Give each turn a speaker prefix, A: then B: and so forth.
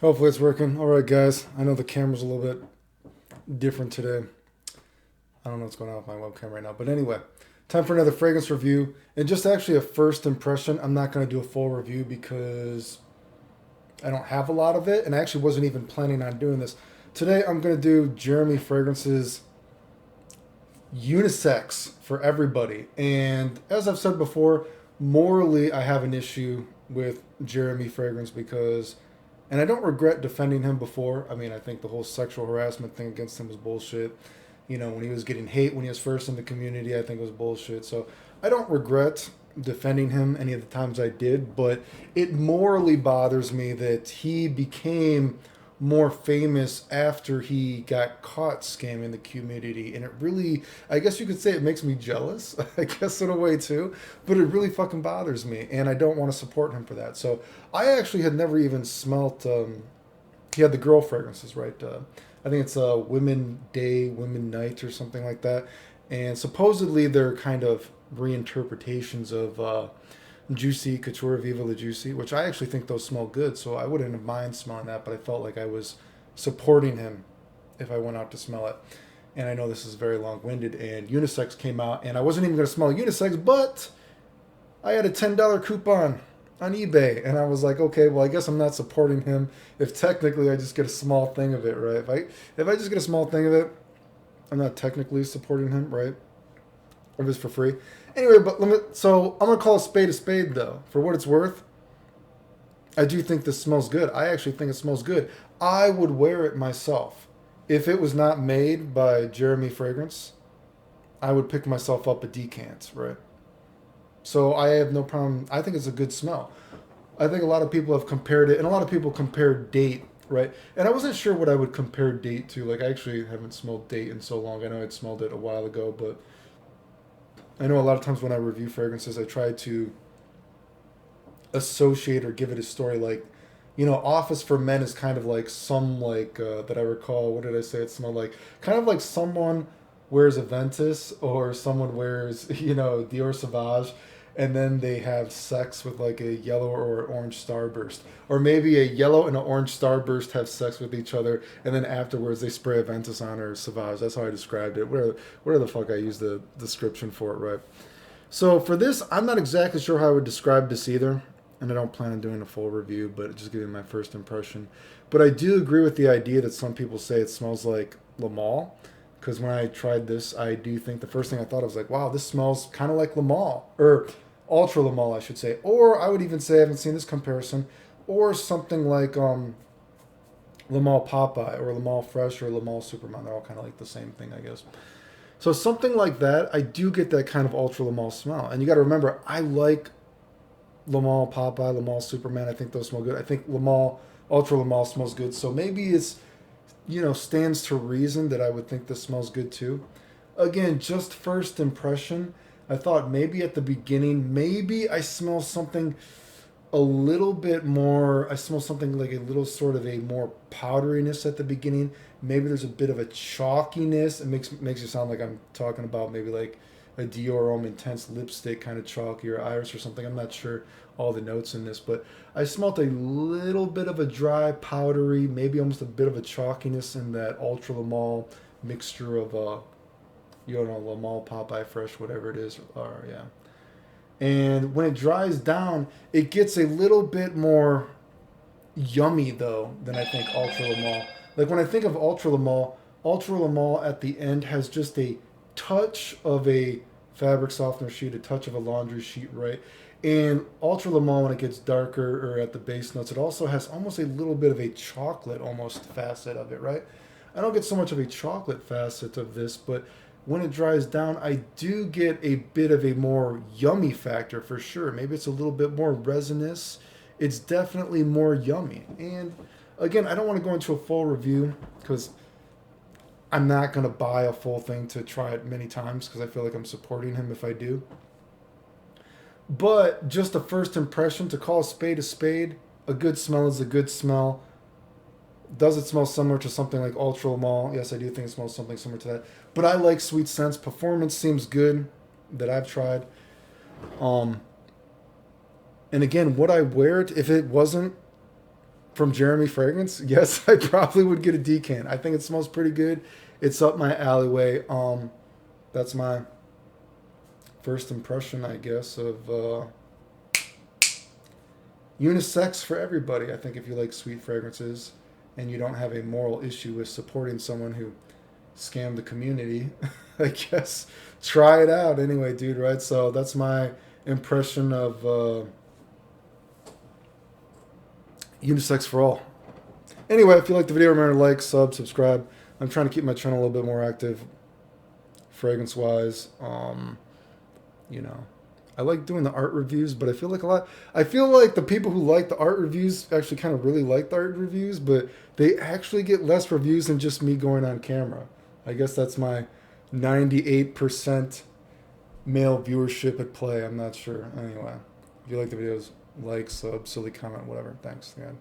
A: Hopefully it's working. All right, guys. I know the camera's a little bit different today. I don't know what's going on with my webcam right now. But anyway, time for another fragrance review. And just actually a first impression. I'm not going to do a full review because I don't have a lot of it. And I actually wasn't even planning on doing this. Today I'm going to do Jeremy Fragrance's unisex for everybody. And as I've said before, morally, I have an issue with Jeremy Fragrance because, and I don't regret defending him before. I mean, I think the whole sexual harassment thing against him was bullshit. You know, when he was getting hate when he was first in the community, I think it was bullshit. So I don't regret defending him any of the times I did, but it morally bothers me that he became more famous after he got caught scamming the community. And it really, I guess you could say it makes me jealous, I guess in a way too, but it really fucking bothers me. And I don't want to support him for that. So I actually had never even smelt, he had the girl fragrances, right? I think it's Women Day, Women Night or something like that. And supposedly they're kind of reinterpretations of Juicy Couture Viva La Juicy, which I actually think those smell good, so I wouldn't have mind smelling that, but I felt like I was supporting him if I went out to smell it. And I know this is very long winded, and Unisex came out, and I wasn't even going to smell Unisex, but I had a $10 coupon on eBay, and I was like, okay, well, I guess I'm not supporting him if technically I just get a small thing of it, right? If I just get a small thing of it, I'm not technically supporting him, right? If it's for free. Anyway, but so I'm gonna call a spade though. For what it's worth, I do think this smells good. I actually think it smells good. I would wear it myself. If it was not made by Jeremy Fragrance, I would pick myself up a decant, right? So I have no problem. I think it's a good smell. I think a lot of people have compared it, and a lot of people compare date, right? And I wasn't sure what I would compare date to. Like, I actually haven't smelled date in so long. I know I'd smelled it a while ago, but I know a lot of times when I review fragrances, I try to associate or give it a story. Like, you know, Office for Men is kind of like some like that I recall. What did I say? It smelled like kind of like someone wears a Ventus or someone wears Dior Sauvage, and then they have sex with like a yellow or orange starburst, or maybe a yellow and an orange starburst have sex with each other, and then afterwards they spray a Ventus on or Sauvage. That's how I described it. Where the fuck I used the description for it, right? So for this, I'm not exactly sure how I would describe this either, and I don't plan on doing a full review, but just giving my first impression. But I do agree with the idea that some people say it smells like Le Male, because when I tried this, I do think the first thing I thought I was like, wow, this smells kind of like Le Male, or Ultra Le Male, I should say. Or I would even say I haven't seen this comparison, or something like Le Male Popeye, or Le Male Fresh, or Le Male Superman. They're all kind of like the same thing, I guess. So something like that, I do get that kind of Ultra Le Male smell. And you got to remember, I like Le Male Popeye, Le Male Superman. I think those smell good. I think Le Male, Ultra Le Male smells good. So maybe it's, stands to reason that I would think this smells good too. Again, just first impression, I thought maybe at the beginning, maybe I smell something a little bit more. I smell something like a little sort of a more powderiness at the beginning. Maybe there's a bit of a chalkiness. It makes it sound like I'm talking about maybe like a Dior Homme Intense lipstick kind of chalky or iris or something. I'm not sure all the notes in this, but I smelled a little bit of a dry, powdery, maybe almost a bit of a chalkiness in that Ultra Le Male mixture of Le Male Popeye Fresh, whatever it is, or yeah. And when it dries down, it gets a little bit more yummy though than I think Ultra Le Male. Like when I think of Ultra Le Male at the end has just a touch of a fabric softener sheet, a touch of a laundry sheet, right? And Ultra Le Male, when it gets darker or at the base notes, it also has almost a little bit of a chocolate almost facet of it, right? I don't get so much of a chocolate facet of this, but when it dries down, I do get a bit of a more yummy factor for sure. Maybe it's a little bit more resinous. It's definitely more yummy. And again, I don't want to go into a full review because I'm not going to buy a full thing to try it many times because I feel like I'm supporting him if I do. But just a first impression, to call a spade, a good smell is a good smell. Does it smell similar to something like Ultra Le Male? Yes, I do think it smells something similar to that. But I like sweet scents. Performance seems good that I've tried. Um, and again, would I wear it if it wasn't From Jeremy Fragrance, yes, I probably would get a decant. I think it smells pretty good. It's up my alleyway. That's my first impression, I guess, of unisex for everybody. I think if you like sweet fragrances and you don't have a moral issue with supporting someone who scammed the community, I guess try it out anyway, dude. Right? So that's my impression of unisex for all. Anyway, if you like the video, remember to like, sub, subscribe. I'm trying to keep my channel a little bit more active, fragrance wise. You know, I like doing the art reviews, but I feel like the people who like the art reviews actually kind of really like the art reviews, but they actually get less reviews than just me going on camera. I guess that's my 98% male viewership at play. I'm not sure. Anyway, if you like the videos, like, sub, silly comment, whatever. Thanks again.